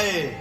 आए।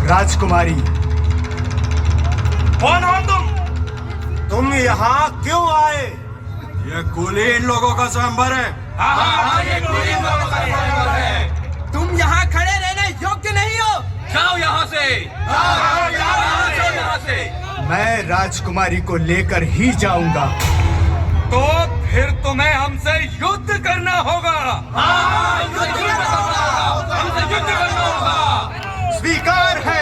राजकुमारी, कौन हो तुम? तुम यहाँ क्यों आए? ये कुली इन लोगों का स्वयंवर है। हाँ, ये कुली इन लोगों का स्वयंवर है। तुम यहाँ खड़े रहने योग्य नहीं हो। जाओ यहाँ से। जाओ यहाँ से। मैं राजकुमारी को लेकर ही जाऊंगा। तो फिर तुम्हें हमसे युद्ध करना होगा। हाँ, युद्ध करना होगा। हमसे युद्ध करना होगा। स्वीकार है।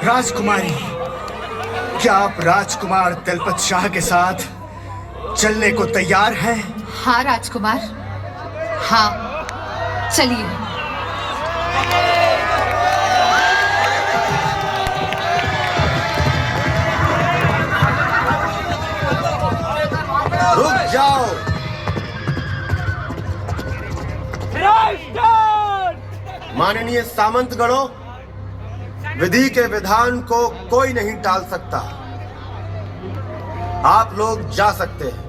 राजकुमारी, क्या आप राजकुमार दलपत शाह के साथ चलने को तैयार हैं? हाँ राजकुमार, हाँ, चलिए। रुक जाओ। माननीय सामंतगणों, विधि के विधान को कोई नहीं टाल सकता। आप लोग जा सकते हैं।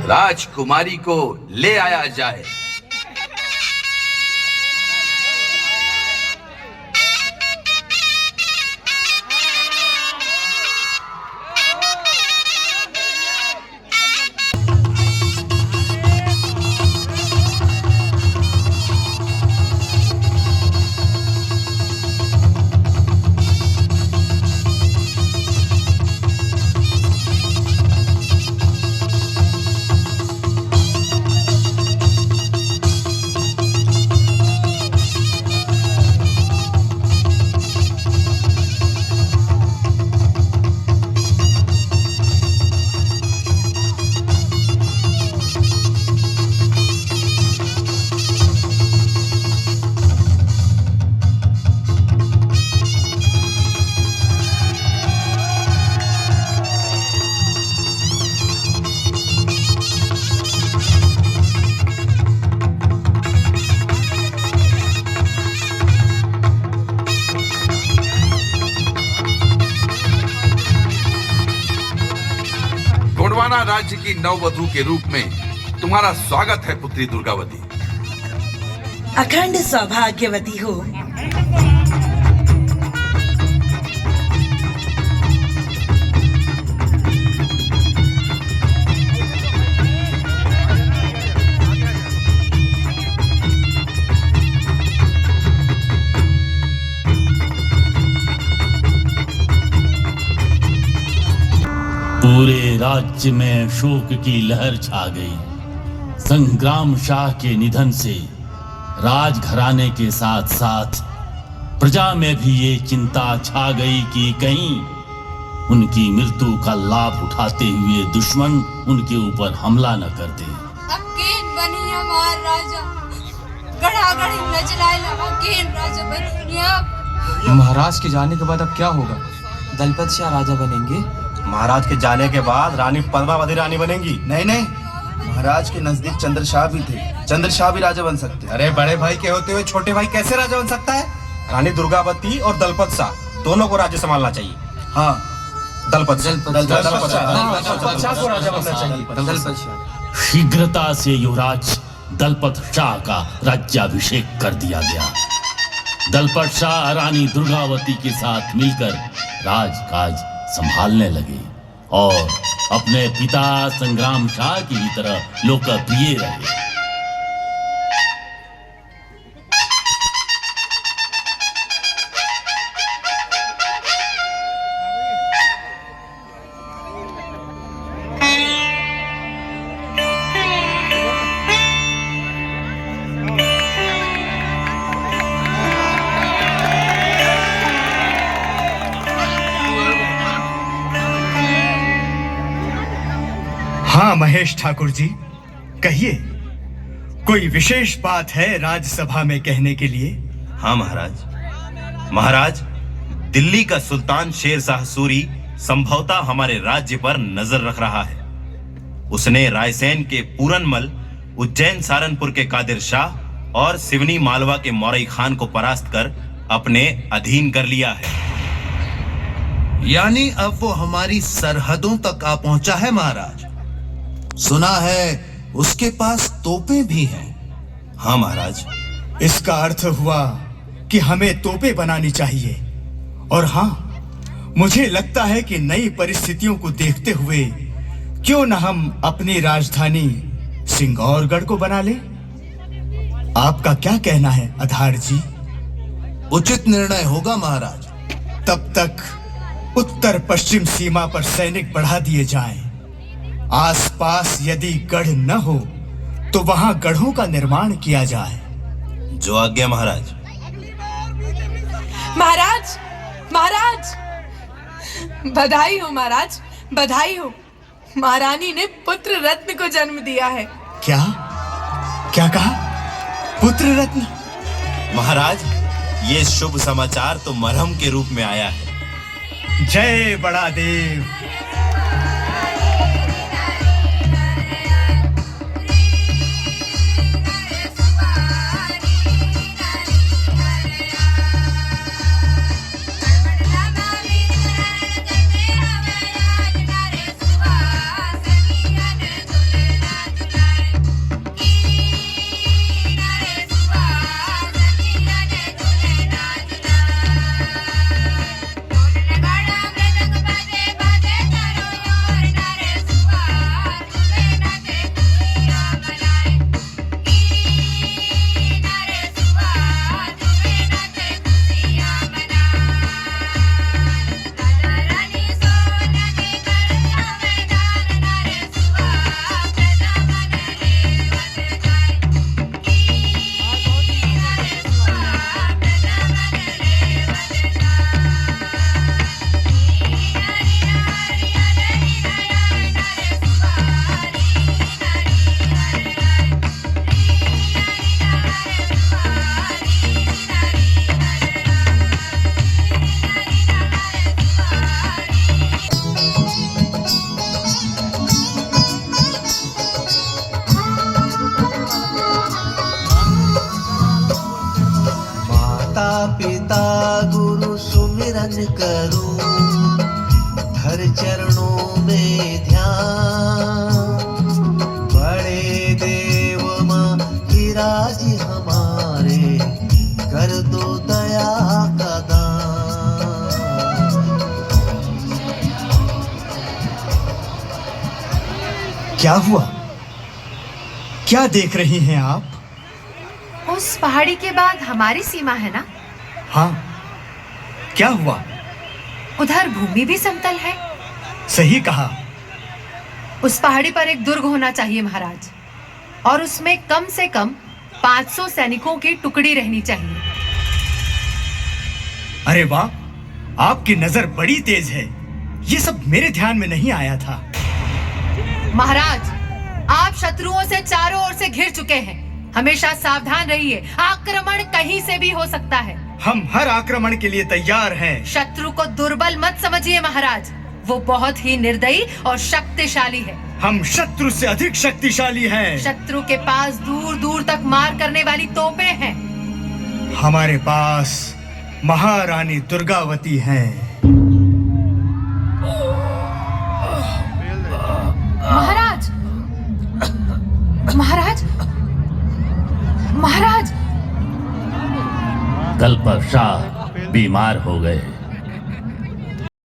राजकुमारी को ले आया जाए। साम्राज्य की नववधू के रूप में तुम्हारा स्वागत है पुत्री दुर्गावती। अखंड सौभाग्यवती हो। पूरे राज्य में शोक की लहर छा गई। संग्राम शाह के निधन से राजघराने के साथ साथ प्रजा में भी ये चिंता छा गई कि कहीं उनकी मृत्यु का लाभ उठाते हुए दुश्मन उनके ऊपर हमला न कर दे। अकेन बनी हमार राजा, गढ़ागढ़ी न चलाएला, अकेन राजा बनी आप। महाराज के जाने के बाद अब क्या होगा? दलपत शाह राजा बनेंगे। महाराज के जाने के बाद रानी पद्मावती रानी बनेंगी। नहीं नहीं, महाराज के नजदीक चंद्रशाह भी थे, चंद्रशाह भी राजा बन सकते। अरे बड़े भाई के होते हुए छोटे भाई कैसे राजा बन सकता है? रानी दुर्गावती और दलपत शाह दोनों को राज्य संभालना चाहिए। हाँ, दलपत शाह को राजा बनना चाहिए। शीघ्रता से युवराज दलपत शाह का राज्याभिषेक कर दिया गया। दलपत शाह रानी दुर्गावती के साथ मिलकर राजकाज संभालने लगे और अपने पिता संग्राम शाह की ही तरह लोकप्रिय रहे। हाँ महेश ठाकुर जी, कहिए, कोई विशेष बात है राज्यसभा में कहने के लिए? हाँ महाराज, दिल्ली का सुल्तान शेर शाह सूरी संभवतः हमारे राज्य पर नजर रख रहा है। उसने रायसेन के पूरनमल, उज्जैन सारनपुर के कादिर शाह और सिवनी मालवा के मौरई खान को परास्त कर अपने अधीन कर लिया है। यानी अब वो हमारी सरहदों तक आ पहुंचा है महाराज। सुना है उसके पास तोपें भी हैं। हाँ महाराज। इसका अर्थ हुआ कि हमें तोपें बनानी चाहिए। और हाँ, मुझे लगता है कि नई परिस्थितियों को देखते हुए क्यों न हम अपनी राजधानी सिंगौरगढ़ को बना लें? आपका क्या कहना है आधार जी? उचित निर्णय होगा महाराज। तब तक उत्तर पश्चिम सीमा पर सैनिक बढ़ा दिए जाएं। आसपास यदि गढ़ न हो तो वहां गढ़ों का निर्माण किया जाए। जो आज्ञा महाराज। महाराज, महाराज, बधाई हो महाराज, बधाई हो। महारानी ने पुत्र रत्न को जन्म दिया है। क्या क्या कहा? पुत्र रत्न? महाराज, ये शुभ समाचार तो मरहम के रूप में आया है। जय बड़ा देव। पिता गुरु सुमिरन करूं, धर कर चरणों में ध्यान, बड़े देव माँ की राजी हमारे, कर दो दया का दान। क्या हुआ? क्या देख रही हैं आप? उस पहाड़ी के बाद हमारी सीमा है ना? हाँ, क्या हुआ? उधर भूमि भी समतल है। सही कहा। उस पहाड़ी पर एक दुर्ग होना चाहिए महाराज, और उसमें कम से कम 500 सैनिकों की टुकड़ी रहनी चाहिए। अरे वाह, आपकी नजर बड़ी तेज है। ये सब मेरे ध्यान में नहीं आया था। महाराज, आप शत्रुओं से चारों ओर से घिर चुके हैं। हमेशा सावधान रहिए, आक्रमण कहीं से भी हो सकता है। हम हर आक्रमण के लिए तैयार हैं। शत्रु को दुर्बल मत समझिए महाराज, वो बहुत ही निर्दयी और शक्तिशाली है। हम शत्रु से अधिक शक्तिशाली हैं। शत्रु के पास दूर दूर तक मार करने वाली तोपें हैं। हमारे पास महारानी दुर्गावती हैं। महाराज, महाराज, महाराज। दलपत शाह बीमार हो गए।